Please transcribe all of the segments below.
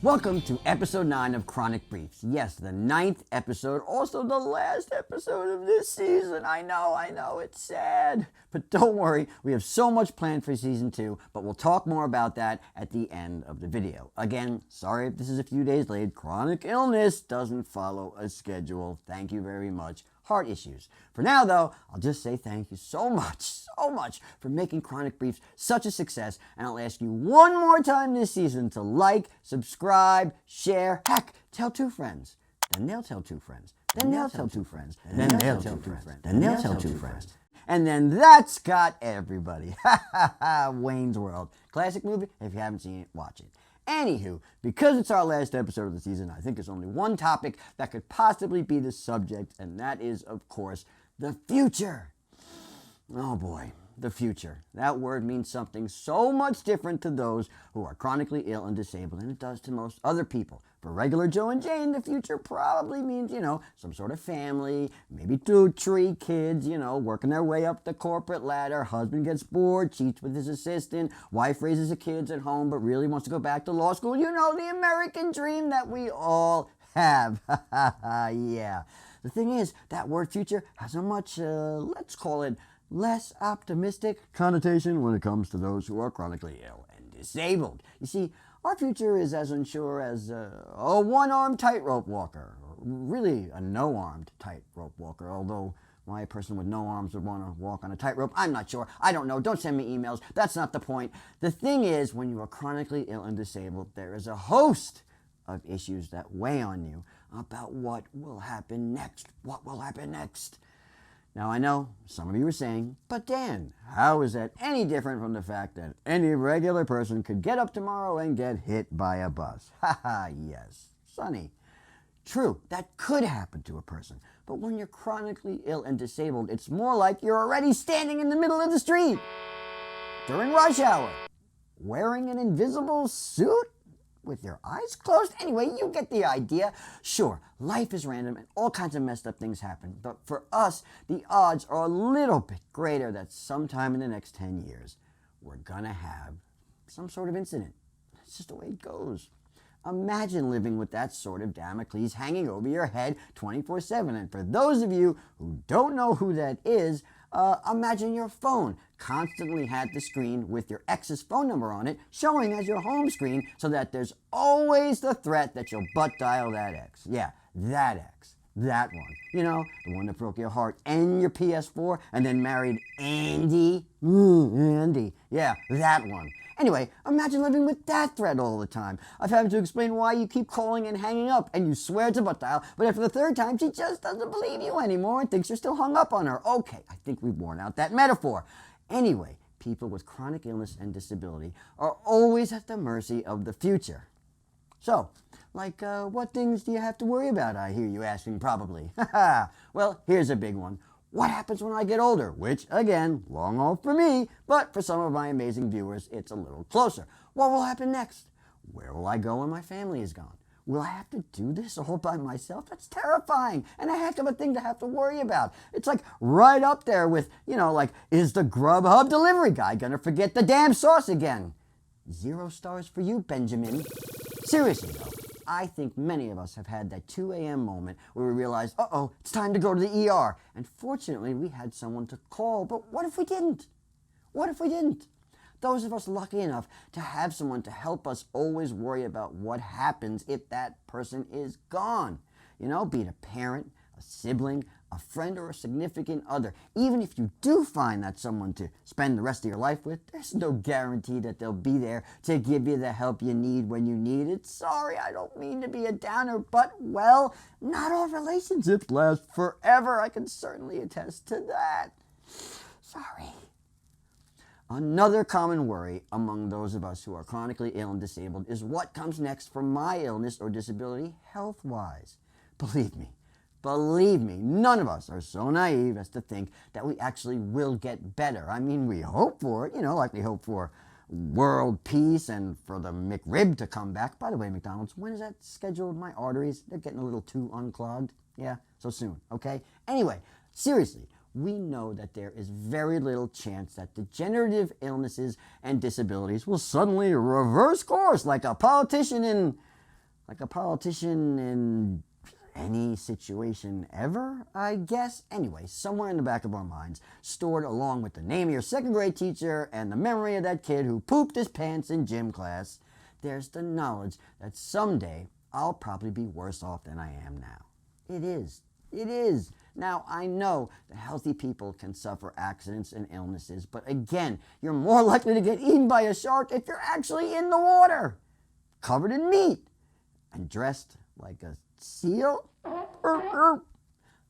Welcome to episode 9 of Chronic Briefs. Yes, the 9th episode, also the last episode of this season. I know, it's sad. But don't worry, we have so much planned for season 2, but we'll talk more about that at the end of the video. Again, sorry if this is a few days late. Chronic illness doesn't follow a schedule. Thank you very much. Heart issues. For now, though, I'll just say thank you so much for making Chronic Briefs such a success, and I'll ask you one more time this season to like, subscribe, share, heck, tell 2 friends. Then they'll tell 2 friends. Then they'll tell 2 friends. Then they'll tell 2 friends. Then they'll tell 2 friends. And then that's got everybody. Wayne's World. Classic movie. If you haven't seen it, watch it. Anywho, because it's our last episode of the season, I think there's only one topic that could possibly be the subject, and that is, of course, the future. Oh boy, the future. That word means something so much different to those who are chronically ill and disabled than it does to most other people. For regular Joe and Jane, the future probably means, some sort of family, maybe 2, 3 kids, working their way up the corporate ladder. Husband gets bored, cheats with his assistant. Wife raises the kids at home, but really wants to go back to law school. The American dream that we all have. Yeah. The thing is, that word future has a much, let's call it, less optimistic connotation when it comes to those who are chronically ill and disabled. You see, our future is as unsure as a one-armed tightrope walker, or really a no-armed tightrope walker, although why a person with no arms would want to walk on a tightrope, I'm not sure. I don't know. Don't send me emails. That's not the point. The thing is, when you are chronically ill and disabled, there is a host of issues that weigh on you about what will happen next. What will happen next? Now, I know some of you are saying, but Dan, how is that any different from the fact that any regular person could get up tomorrow and get hit by a bus? Yes, Sonny. True, that could happen to a person. But when you're chronically ill and disabled, it's more like you're already standing in the middle of the street during rush hour, wearing an invisible suit with your eyes closed. Anyway, you get the idea. Sure, life is random and all kinds of messed up things happen. But for us, the odds are a little bit greater that sometime in the next 10 years, we're going to have some sort of incident. It's just the way it goes. Imagine living with that sort of Damocles hanging over your head 24/7. And for those of you who don't know who that is, imagine your phone constantly had the screen with your ex's phone number on it showing as your home screen, so that there's always the threat that you'll butt dial that ex. Yeah, that ex. That one. The one that broke your heart and your PS4 and then married Andy. Andy. Yeah, that one. Anyway, imagine living with that threat all the time, of having to explain why you keep calling and hanging up, and you swear to butt dial, but after the 3rd time, she just doesn't believe you anymore and thinks you're still hung up on her. Okay, I think we've worn out that metaphor. Anyway, people with chronic illness and disability are always at the mercy of the future. So, what things do you have to worry about, I hear you asking probably. Well, here's a big one. What happens when I get older? Which, again, long haul for me, but for some of my amazing viewers, it's a little closer. What will happen next? Where will I go when my family is gone? Will I have to do this all by myself? That's terrifying and a heck of a thing to have to worry about. It's like right up there with, is the Grubhub delivery guy gonna forget the damn sauce again? 0 stars for you, Benjamin. Seriously, though. I think many of us have had that 2 a.m. moment where we realize, uh-oh, it's time to go to the ER. And fortunately, we had someone to call. But what if we didn't? What if we didn't? Those of us lucky enough to have someone to help us always worry about what happens if that person is gone. Be it a parent, a sibling, a friend, or a significant other. Even if you do find that someone to spend the rest of your life with, there's no guarantee that they'll be there to give you the help you need when you need it. Sorry, I don't mean to be a downer, but, well, not all relationships last forever. I can certainly attest to that. Sorry. Another common worry among those of us who are chronically ill and disabled is what comes next for my illness or disability health-wise. Believe me, none of us are so naive as to think that we actually will get better. I mean, we hope for it, like we hope for world peace and for the McRib to come back. By the way, McDonald's, when is that scheduled? My arteries, they're getting a little too unclogged. Yeah, so soon, okay? Anyway, seriously, we know that there is very little chance that degenerative illnesses and disabilities will suddenly reverse course like a politician in like a politician in any situation ever, I guess. Anyway, somewhere in the back of our minds, stored along with the name of your second grade teacher and the memory of that kid who pooped his pants in gym class, there's the knowledge that someday I'll probably be worse off than I am now. It is. It is. Now, I know that healthy people can suffer accidents and illnesses, but again, you're more likely to get eaten by a shark if you're actually in the water, covered in meat, and dressed like a seal. The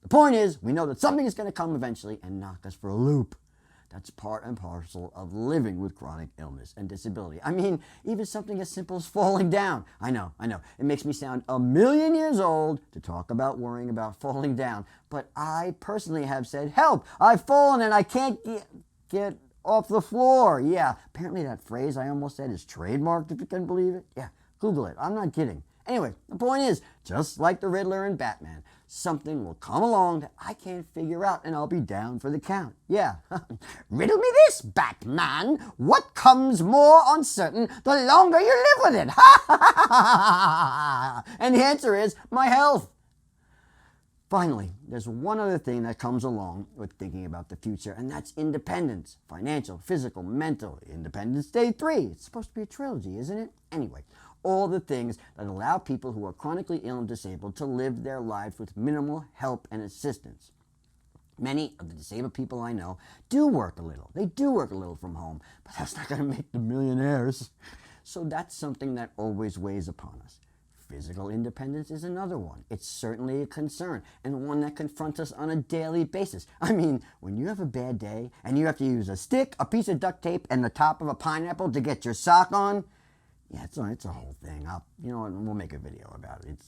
point is, we know that something is going to come eventually and knock us for a loop. That's part and parcel of living with chronic illness and disability. I mean, even something as simple as falling down. I know. It makes me sound a million years old to talk about worrying about falling down. But I personally have said, help, I've fallen and I can't get off the floor. Yeah, apparently that phrase I almost said is trademarked, if you can believe it. Yeah, Google it. I'm not kidding. Anyway, the point is, just like the Riddler and Batman, something will come along that I can't figure out and I'll be down for the count. Yeah. Riddle me this, Batman. What comes more uncertain the longer you live with it? And the answer is my health. Finally, there's one other thing that comes along with thinking about the future, and that's independence. Financial, physical, mental. Independence Day 3. It's supposed to be a trilogy, isn't it? Anyway, all the things that allow people who are chronically ill and disabled to live their lives with minimal help and assistance. Many of the disabled people I know do work a little. They do work a little from home, but that's not going to make them millionaires. So that's something that always weighs upon us. Physical independence is another one. It's certainly a concern, and one that confronts us on a daily basis. I mean, when you have a bad day and you have to use a stick, a piece of duct tape, and the top of a pineapple to get your sock on, yeah, it's a whole thing. You know what, we'll make a video about it.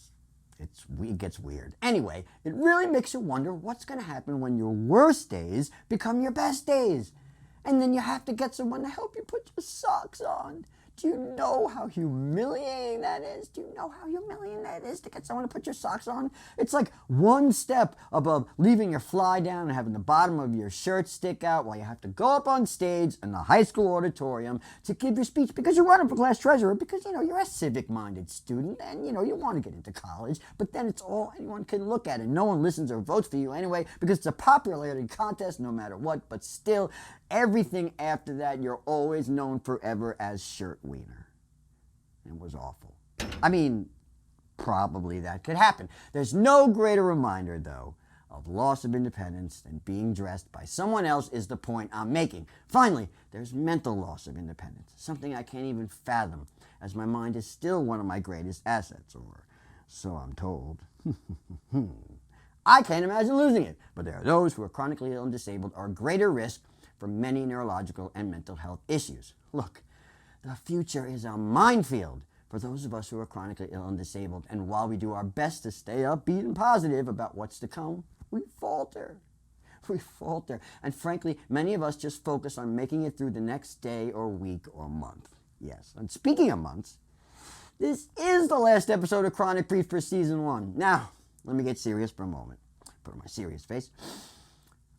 It gets weird. Anyway, it really makes you wonder what's going to happen when your worst days become your best days. And then you have to get someone to help you put your socks on. Do you know how humiliating that is? Do you know how humiliating that is to get someone to put your socks on? It's like one step above leaving your fly down and having the bottom of your shirt stick out while you have to go up on stage in the high school auditorium to give your speech because you're running for class treasurer, because, you're a civic-minded student and, you want to get into college, but then it's all anyone can look at and no one listens or votes for you anyway because it's a popularity contest no matter what, but still, everything after that, you're always known forever as Shirt Wiener. It was awful. I mean, probably that could happen. There's no greater reminder, though, of loss of independence than being dressed by someone else is the point I'm making. Finally, there's mental loss of independence, something I can't even fathom, as my mind is still one of my greatest assets, or so I'm told. I can't imagine losing it, but there are those who are chronically ill and disabled are greater risk for many neurological and mental health issues. Look, the future is a minefield for those of us who are chronically ill and disabled, and while we do our best to stay upbeat and positive about what's to come, we falter. We falter. And frankly, many of us just focus on making it through the next day or week or month. Yes, and speaking of months, this is the last episode of Chronic Brief for Season 1. Now, let me get serious for a moment. Put on my serious face.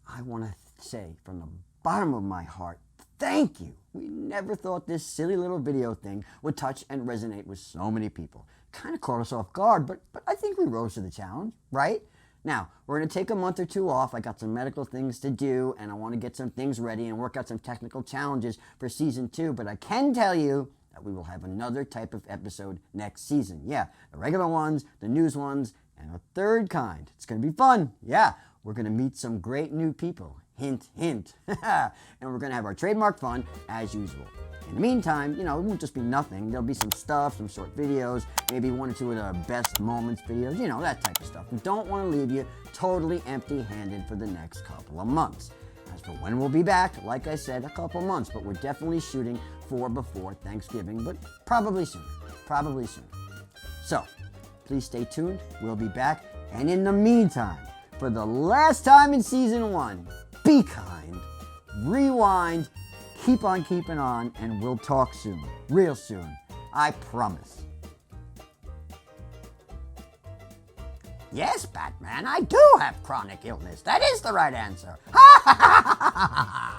I want to say from the bottom of my heart, thank you. We never thought this silly little video thing would touch and resonate with so many people. Kind of caught us off guard, but I think we rose to the challenge, right? Now, we're going to take a month or two off. I got some medical things to do, and I want to get some things ready and work out some technical challenges for Season 2, but I can tell you that we will have another type of episode next season. Yeah, the regular ones, the news ones, and a third kind. It's going to be fun. Yeah, we're going to meet some great new people. Hint, hint. And we're going to have our trademark fun as usual. In the meantime, it won't just be nothing. There'll be some stuff, some short videos, maybe one or two of the best moments videos, that type of stuff. We don't want to leave you totally empty-handed for the next couple of months. As for when we'll be back, like I said, a couple months, but we're definitely shooting for before Thanksgiving, but probably soon. Probably soon. So, please stay tuned. We'll be back. And in the meantime, for the last time in Season 1, be kind, rewind, keep on keeping on, and we'll talk soon. Real soon. I promise. Yes, Batman, I do have chronic illness. That is the right answer. Ha ha ha ha ha ha!